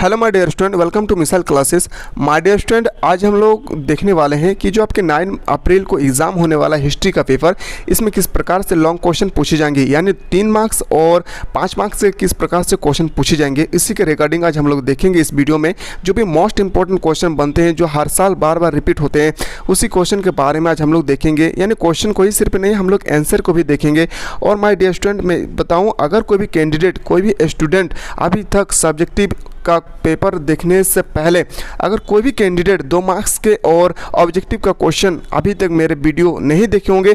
Hello my dear student, welcome to missile classes. My dear student, आज हम लोग देखने वाले हैं कि जो आपके 9 अप्रैल को एग्ज़ाम होने वाला हिस्ट्री का पेपर, इसमें किस प्रकार से लॉन्ग क्वेश्चन पूछे जाएंगे, यानी 3 मार्क्स और 5 मार्क्स से किस प्रकार से क्वेश्चन पूछे जाएंगे। इसी के रिगार्डिंग आज हम लोग देखेंगे इस वीडियो में। जो भी मोस्ट इंपॉर्टेंट क्वेश्चन बनते हैं, जो हर साल बार बार रिपीट होते हैं, उसी क्वेश्चन के बारे में आज हम लोग देखेंगे। यानी क्वेश्चन को ही सिर्फ नहीं, हम लोग आंसर को भी देखेंगे। और माय डियर स्टूडेंट, मैं बताऊँ, अगर कोई भी कैंडिडेट, कोई भी स्टूडेंट अभी तक सब्जेक्टिव का पेपर देखने से पहले अगर कोई भी कैंडिडेट 2 मार्क्स के और ऑब्जेक्टिव का क्वेश्चन अभी तक मेरे वीडियो नहीं देखे होंगे,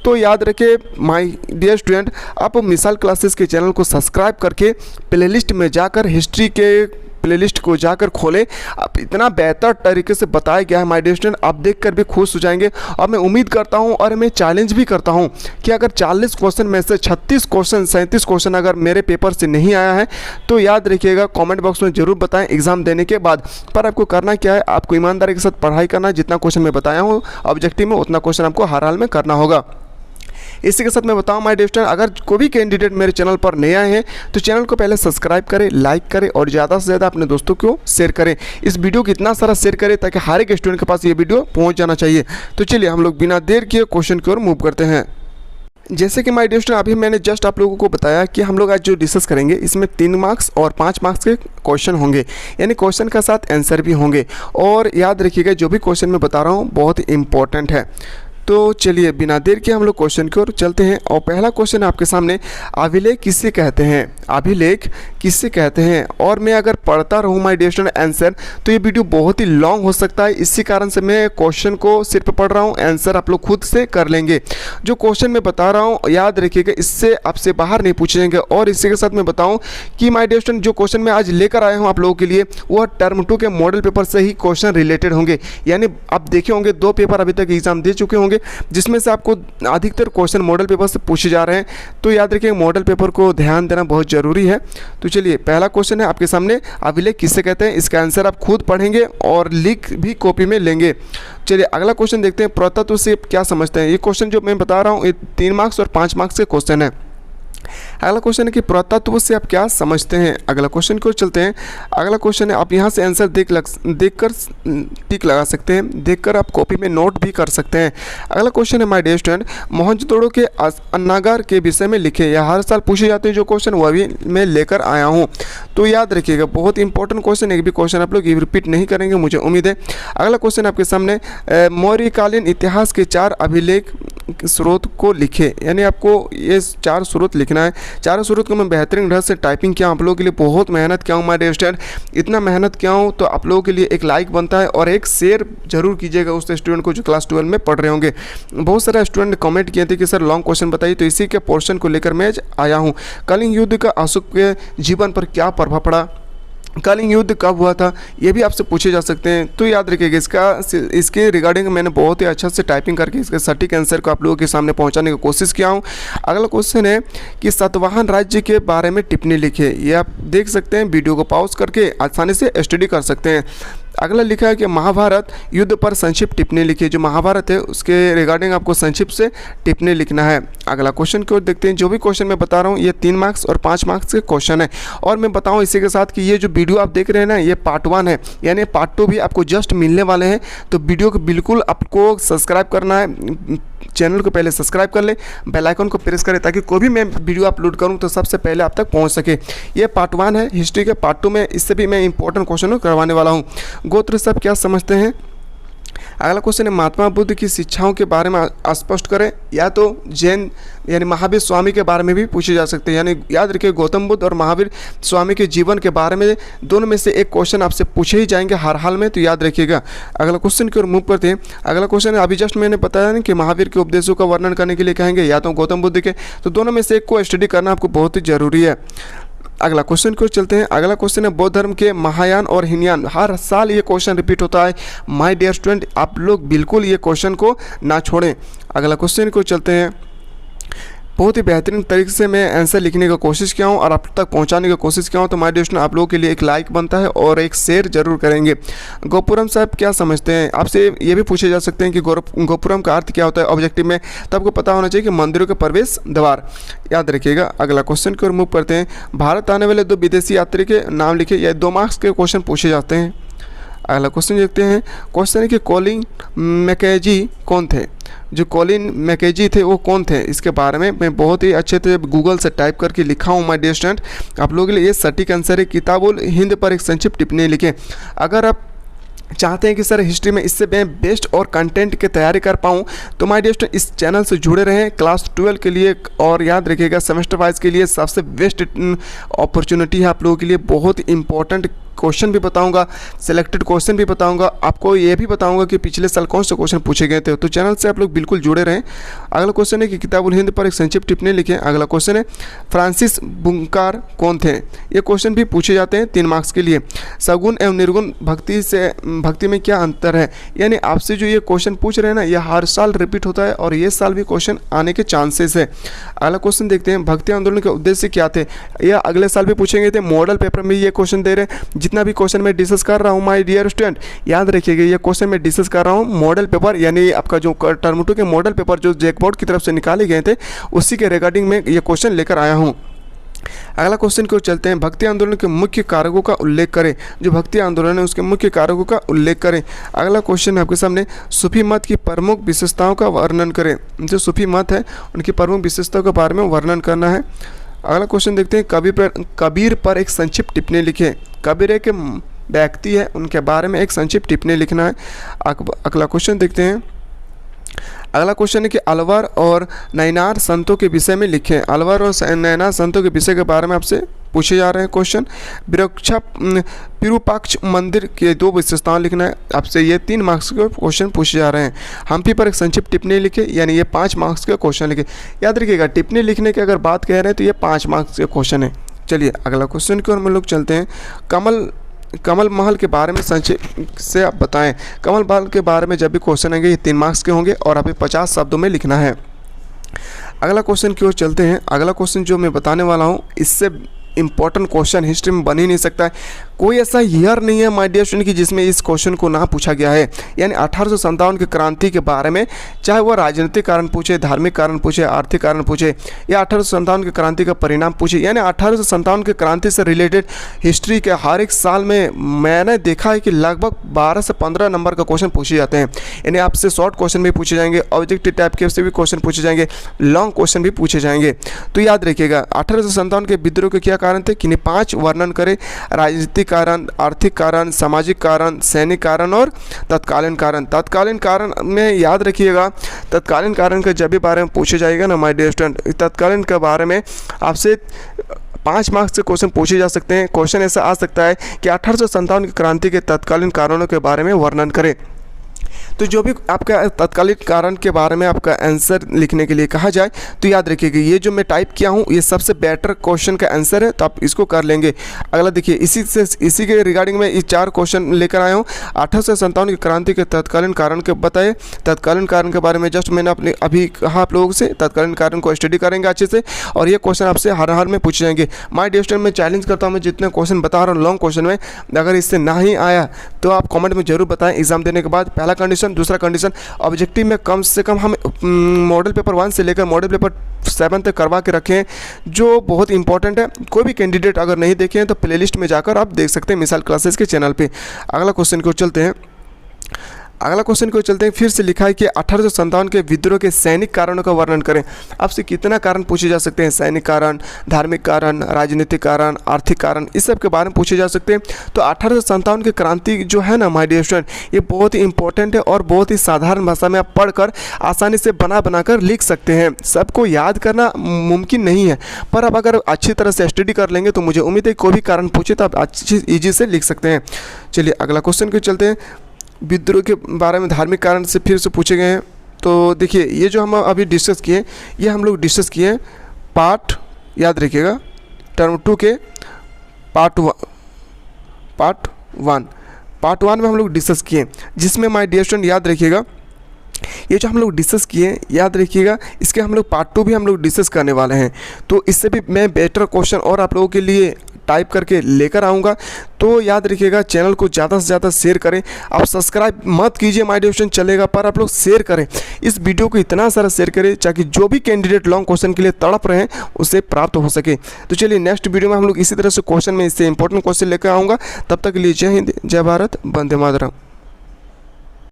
तो याद रखें माय डियर स्टूडेंट, आप मिसाइल क्लासेस के चैनल को सब्सक्राइब करके प्लेलिस्ट में जाकर हिस्ट्री के प्लेलिस्ट को जाकर खोलें। अब इतना बेहतर तरीके से बताया गया है माय डियर स्टूडेंट, आप देखकर भी खुश हो जाएंगे। और मैं उम्मीद करता हूं और मैं चैलेंज भी करता हूं कि अगर 40 क्वेश्चन में से 36 क्वेश्चन, 37 क्वेश्चन अगर मेरे पेपर से नहीं आया है, तो याद रखिएगा, कमेंट बॉक्स में ज़रूर बताएं एग्जाम देने के बाद। पर आपको करना क्या है, आपको ईमानदारी के साथ पढ़ाई करना है। जितना क्वेश्चन मैं बताया हूँ ऑब्जेक्टिव में, उतना क्वेश्चन आपको हर हाल में करना होगा। इसी के साथ मैं बताऊं माय डियर स्टूडेंट, अगर कोई भी कैंडिडेट मेरे चैनल पर नए आए हैं तो चैनल को पहले सब्सक्राइब करें, लाइक करें और ज़्यादा से ज़्यादा अपने दोस्तों को शेयर करें। इस वीडियो को इतना सारा शेयर करें ताकि हर एक स्टूडेंट के पास ये वीडियो पहुंच जाना चाहिए। तो चलिए हम लोग बिना देर किए क्वेश्चन की ओर मूव करते हैं। जैसे कि माय डियर स्टूडेंट, अभी मैंने जस्ट आप लोगों को बताया कि हम लोग आज जो डिस्कस करेंगे, इसमें 3 मार्क्स और 5 मार्क्स के क्वेश्चन होंगे, यानी क्वेश्चन के साथ आंसर भी होंगे। और याद रखिएगा, जो भी क्वेश्चन मैं बता रहा हूँ बहुत इंपॉर्टेंट है। तो चलिए बिना देर के हम लोग क्वेश्चन की ओर चलते हैं। और पहला क्वेश्चन आपके सामने, अभिलेख किससे कहते हैं? अभिलेख किससे कहते हैं? और मैं अगर पढ़ता रहूँ माय डियर स्टूडेंट आंसर, तो ये वीडियो बहुत ही लॉन्ग हो सकता है। इसी कारण से मैं क्वेश्चन को सिर्फ पढ़ रहा हूँ, आंसर आप लोग खुद से कर लेंगे। जो क्वेश्चन मैं बता रहा हूँ याद रखिएगा, इससे आपसे बाहर नहीं पूछे जाएंगे। और इसी के साथ मैं बताऊँ कि माय डियर स्टूडेंट, जो क्वेश्चन मैं आज लेकर आया हूँ आप लोगों के लिए, वह टर्म 2 के मॉडल पेपर से ही क्वेश्चन रिलेटेड होंगे। यानी आप देखे होंगे 2 पेपर अभी तक एग्जाम दे चुके होंगे, जिसमें से आपको अधिकतर क्वेश्चन मॉडल पेपर से पूछे जा रहे हैं। तो याद रखिए, मॉडल पेपर को ध्यान देना बहुत ज़रूरी है। तो चलिए पहला क्वेश्चन है आपके सामने, अभिलेख किससे कहते हैं? इसका आंसर आप खुद पढ़ेंगे और लिख भी कॉपी में लेंगे। चलिए अगला क्वेश्चन देखते हैं, पुरातत्व से क्या समझते हैं? ये क्वेश्चन जो मैं बता रहा हूँ, ये 3 मार्क्स और 5 मार्क्स के क्वेश्चन है। अगला क्वेश्चन है कि पुरातत्व से आप क्या समझते हैं? अगला क्वेश्चन को चलते हैं। अगला क्वेश्चन है, आप यहाँ से आंसर देखकर टिक लगा सकते हैं, देखकर आप कॉपी में नोट भी कर सकते हैं। अगला क्वेश्चन है माय डियर स्टूडेंट, मोहनजोदड़ो के अन्नागार के विषय में लिखे। यह हर साल पूछे जाते हैं जो क्वेश्चन, वह भी मैं लेकर आया हूँ। तो याद रखिएगा, बहुत इंपॉर्टेंट क्वेश्चन, एक भी क्वेश्चन आप लोग रिपीट नहीं करेंगे, मुझे उम्मीद है। अगला क्वेश्चन आपके सामने, मौर्यकालीन इतिहास के 4 अभिलेख स्रोत को लिखे। यानी आपको ये 4 स्रोत लिखना है। 4 स्रोत को मैं बेहतरीन ढंग से टाइपिंग किया, आप लोगों के लिए बहुत मेहनत किया हूँ माय डियर स्टूडेंट। इतना मेहनत किया हूँ तो आप लोगों के लिए एक लाइक बनता है और एक शेयर जरूर कीजिएगा उस स्टूडेंट को जो क्लास 12 में पढ़ रहे होंगे। बहुत सारे स्टूडेंट ने कमेंट किए थे कि सर लॉन्ग क्वेश्चन बताइए, तो इसी के पोर्शन को लेकर मैं आया हूँ। कलिंग युद्ध का अशोक के जीवन पर क्या प्रभाव पड़ा? कलिंग युद्ध कब हुआ था? ये भी आपसे पूछे जा सकते हैं। तो याद रखिएगा, इसके रिगार्डिंग मैंने बहुत ही अच्छा से टाइपिंग करके इसके सटीक आंसर को आप लोगों के सामने पहुंचाने की कोशिश किया हूं। अगला क्वेश्चन है कि सातवाहन राज्य के बारे में टिप्पणी लिखे। ये आप देख सकते हैं, वीडियो को पॉज करके आसानी से स्टडी कर सकते हैं। अगला लिखा है कि महाभारत युद्ध पर संक्षिप्त टिप्पणी लिखिए। जो महाभारत है उसके रिगार्डिंग आपको संक्षिप्त से टिप्पणी लिखना है। अगला क्वेश्चन की ओर देखते हैं। जो भी क्वेश्चन मैं बता रहा हूँ ये 3 मार्क्स और 5 मार्क्स के क्वेश्चन है। और मैं बताऊँ इसी के साथ कि ये जो वीडियो आप देख रहे हैं ना, ये पार्ट 1 है, यानी पार्ट 2 भी आपको जस्ट मिलने वाले हैं। तो वीडियो को बिल्कुल आपको सब्सक्राइब करना है, चैनल को पहले सब्सक्राइब कर लें, बेल आइकन को प्रेस करें ताकि कोई भी मैं वीडियो अपलोड करूं तो सबसे पहले आप तक पहुंच सके। ये पार्ट 1 है हिस्ट्री के। पार्ट 2 में इससे भी मैं इंपॉर्टेंट क्वेश्चन करवाने वाला हूं। गोत्र से आप क्या समझते हैं? अगला क्वेश्चन है, महात्मा बुद्ध की शिक्षाओं के बारे में स्पष्ट करें। या तो जैन यानी महावीर स्वामी के बारे में भी पूछे जा सकते हैं। यानी याद रखिए, गौतम बुद्ध और महावीर स्वामी के जीवन के बारे में दोनों में से एक क्वेश्चन आपसे पूछे ही जाएंगे हर हाल में, तो याद रखिएगा। अगला क्वेश्चन की ओर मूव करते हैं। अगला क्वेश्चन है, अभी जस्ट मैंने बताया ना कि महावीर के उपदेशों का वर्णन करने के लिए कहेंगे या तो गौतम बुद्ध के, तो दोनों में से एक को स्टडी करना आपको बहुत ही जरूरी है। अगला क्वेश्चन को चलते हैं। अगला क्वेश्चन है, बौद्ध धर्म के महायान और हीनयान। हर साल ये क्वेश्चन रिपीट होता है माय डियर स्टूडेंट, आप लोग बिल्कुल ये क्वेश्चन को ना छोड़ें। अगला क्वेश्चन को चलते हैं। बहुत ही बेहतरीन तरीके से मैं आंसर लिखने का कोशिश किया हूँ और आप तक पहुँचाने की कोशिश किया हूँ। तो माय डियर स्टूडेंट, आप लोगों के लिए एक लाइक बनता है और एक शेयर जरूर करेंगे। गोपुरम साहब क्या समझते हैं, आपसे ये भी पूछे जा सकते हैं कि गोपुरम का अर्थ क्या होता है ऑब्जेक्टिव में, तो आपको पता होना चाहिए कि मंदिरों के प्रवेश द्वार, याद रखिएगा। अगला क्वेश्चन की ओर मूव करते हैं। भारत आने वाले 2 विदेशी यात्री के नाम लिखे, या 2 मार्क्स के क्वेश्चन पूछे जाते हैं। अगला क्वेश्चन देखते हैं। क्वेश्चन है कि कॉलिन मैकेजी कौन थे। जो कॉलिन मैकेजी थे वो कौन थे, इसके बारे में मैं बहुत ही अच्छे से गूगल से टाइप करके लिखा हूँ माय डियर स्टूडेंट। आप लोगों के लिए ये सटीक आंसर है। किताबुल हिंद पर एक संक्षिप्त टिप्पणी लिखें। अगर आप चाहते हैं कि सर हिस्ट्री में इससे मैं बेस्ट और कंटेंट की तैयारी कर पाऊँ, तो माय डियर स्टूडेंट इस चैनल से जुड़े रहें क्लास 12 के लिए। और याद रखिएगा सेमेस्टर वाइज के लिए सबसे बेस्ट अपॉर्चुनिटी है आप लोगों के लिए। बहुत इंपॉर्टेंट क्वेश्चन भी बताऊंगा, सिलेक्टेड क्वेश्चन भी बताऊंगा, आपको ये भी बताऊंगा कि पिछले साल कौन से क्वेश्चन पूछे गए थे। तो चैनल से आप लोग बिल्कुल जुड़े रहें। अगला क्वेश्चन है कि किताबुल हिंद पर एक संक्षिप्त टिप्पणी लिखें। अगला क्वेश्चन है फ्रांसिस बुंकार कौन थे। ये क्वेश्चन भी पूछे जाते हैं 3 मार्क्स के लिए। सगुण एवं निर्गुण भक्ति में क्या अंतर है, यानी आपसे जो ये क्वेश्चन पूछ रहे हैं ना, ये हर साल रिपीट होता है और ये साल भी क्वेश्चन आने के चांसेस है। अगला क्वेश्चन देखते हैं। भक्ति आंदोलन के उद्देश्य क्या थे, यह अगले साल भी पूछेंगे थे। मॉडल पेपर में ये क्वेश्चन दे रहे हैं। जितना भी क्वेश्चन मैं डिस्कस कर रहा हूँ माय डियर स्टूडेंट, याद रखिएगा ये क्वेश्चन मैं डिस्कस कर रहा हूँ मॉडल पेपर, यानी आपका जो टर्म 2 के मॉडल पेपर जो जैक बोर्ड की तरफ से निकाले गए थे उसी के रिगार्डिंग में ये क्वेश्चन लेकर आया हूँ। अगला क्वेश्चन को चलते हैं। भक्ति आंदोलन के मुख्य कारकों का उल्लेख करें। जो भक्ति आंदोलन है उसके मुख्य कारकों का उल्लेख करें। अगला क्वेश्चन है आपके सामने। सूफी मत की प्रमुख विशेषताओं का वर्णन करें। जो सूफी मत है उनकी प्रमुख विशेषताओं के बारे में वर्णन करना है। अगला क्वेश्चन देखते हैं। कबीर पर एक संक्षिप्त टिप्पणी लिखें। कबीर एक व्यक्ति है, उनके बारे में एक संक्षिप्त टिप्पणी लिखना है। अगला क्वेश्चन देखते हैं। अगला क्वेश्चन है कि अलवर और नैनार संतों के विषय में लिखें। अलवर और नैनार संतों के विषय के बारे में आपसे पूछे जा रहे हैं क्वेश्चन। विरूपाक्ष मंदिर के 2 विशेषताएं लिखना है। आपसे ये 3 मार्क्स के क्वेश्चन पूछे जा रहे हैं। हम्पी पर एक संक्षिप्त टिप्पणी लिखे, यानी ये 5 मार्क्स के क्वेश्चन लिखे। याद रखिएगा टिप्पणी लिखने की अगर बात कह रहे हैं तो ये 5 मार्क्स के क्वेश्चन है। चलिए अगला क्वेश्चन की ओर हम लोग चलते हैं। कमल महल के बारे में संक्षिप्त से आप बताएं। कमल महल के बारे में जब भी क्वेश्चन आएंगे ये 3 मार्क्स के होंगे और आपको 50 शब्दों में लिखना है। अगला क्वेश्चन की ओर चलते हैं। अगला क्वेश्चन जो मैं बताने वाला हूँ इससे इंपॉर्टेंट क्वेश्चन हिस्ट्री में बन ही नहीं सकता है। कोई ऐसा ईयर नहीं है माय डियर स्टूडेंट कि जिसमें इस क्वेश्चन को ना पूछा गया है। यानी 1857 की क्रांति के बारे में, चाहे वह राजनीतिक कारण पूछे, धार्मिक कारण पूछे, आर्थिक कारण पूछे, या 1857 की क्रांति का परिणाम पूछे, यानी 1857 की क्रांति से रिलेटेड हिस्ट्री के हर एक साल में मैंने देखा है कि लगभग 12 से 15 नंबर का क्वेश्चन पूछे जाते हैं। यानी आपसे शॉर्ट क्वेश्चन भी पूछे जाएंगे, ऑब्जेक्टिव टाइप के से भी क्वेश्चन पूछे जाएंगे, लॉन्ग क्वेश्चन भी पूछे जाएंगे। तो याद रखिएगा 1857 के विद्रोह के क्या कारण थे, किन्हीं 5 वर्णन करें। राजनीतिक कारण, आर्थिक कारण, सामाजिक कारण, सैनिक कारण और तत्कालीन कारण। तत्कालीन कारण में याद रखिएगा, तत्कालीन कारण के जब भी बारे में पूछे जाएगा ना माय डियर स्टूडेंट, तत्कालीन के बारे में आपसे 5 मार्क्स से क्वेश्चन पूछे जा सकते हैं। क्वेश्चन ऐसा आ सकता है कि 1857 की क्रांति के तत्कालीन कारणों के बारे में वर्णन करें। तो जो भी आपका तत्कालीन कारण के बारे में आपका आंसर लिखने के लिए कहा जाए तो याद रखिएगा ये जो मैं टाइप किया हूँ ये सबसे बेटर क्वेश्चन का आंसर है, तो आप इसको कर लेंगे। अगला देखिए, इसी के रिगार्डिंग में ये 4 क्वेश्चन लेकर आया हूँ। 1857 की क्रांति के तत्कालीन कारण के बताए। तत्कालीन कारण के बारे में जस्ट मैंने अपने अभी कहा आप लोगों से, तत्कालीन कारण को स्टडी करेंगे अच्छे से और ये क्वेश्चन आपसे हर हाल में पूछे जाएंगे। माय डियर स्टूडेंट, मैं चैलेंज करता हूँ, मैं जितने क्वेश्चन बता रहा हूँ लॉन्ग क्वेश्चन में, अगर इससे ना ही आया तो आप कमेंट में जरूर बताएं एग्जाम देने के बाद। पहला कंडीशन। दूसरा कंडीशन, ऑब्जेक्टिव में कम से कम हम मॉडल पेपर 1 से लेकर मॉडल पेपर 7 तक करवा के रखें, जो बहुत इंपॉर्टेंट है। कोई भी कैंडिडेट अगर नहीं देखे हैं तो प्लेलिस्ट में जाकर आप देख सकते हैं मिसाल क्लासेस के चैनल पे। अगला क्वेश्चन को चलते हैं। फिर से लिखा है कि 1857 के विद्रोह के सैनिक कारणों का वर्णन करें। आपसे कितना कारण पूछे जा सकते हैं, सैनिक कारण, धार्मिक कारण, राजनीतिक कारण, आर्थिक कारण, इस सब के बारे में पूछे जा सकते हैं। तो 1857 की क्रांति जो है ना माय डियर स्टूडेंट, ये बहुत ही इंपॉर्टेंट है और बहुत ही साधारण भाषा में आप पढ़कर आसानी से बनाकर लिख सकते हैं। सबको याद करना मुमकिन नहीं है, पर आप अगर अच्छी तरह से स्टडी कर लेंगे तो मुझे उम्मीद है कोई भी कारण पूछे तो आप अच्छी ईजी से लिख सकते हैं। चलिए अगला क्वेश्चन को चलते हैं। विद्रोह के बारे में धार्मिक कारण से फिर से पूछे गए हैं। तो देखिए ये जो हम अभी डिस्कस किए, ये हम लोग डिस्कस किए पार्ट, याद रखिएगा टर्म 2 के पार्ट 1 में हम लोग डिस्कस किए, जिसमें माय डियर स्टूडेंट याद रखिएगा ये जो हम लोग डिस्कस किए याद रखिएगा, इसके हम लोग पार्ट 2 भी हम लोग डिस्कस करने वाले हैं। तो इससे भी मैं बेटर क्वेश्चन और आप लोगों के लिए टाइप करके लेकर आऊँगा। तो याद रखिएगा, चैनल को ज़्यादा से ज़्यादा शेयर करें। आप सब्सक्राइब मत कीजिए, माय डियर स्टूडेंट चलेगा, पर आप लोग शेयर करें, इस वीडियो को इतना सारा शेयर करें ताकि जो भी कैंडिडेट लॉन्ग क्वेश्चन के लिए तड़प रहे हैं उसे प्राप्त हो सके। तो चलिए नेक्स्ट वीडियो में हम लोग इसी तरह से क्वेश्चन में इससे इंपॉर्टेंट क्वेश्चन लेकर आऊँगा। तब तक के लिए जय हिंद, जय भारत, वंदे मातरम।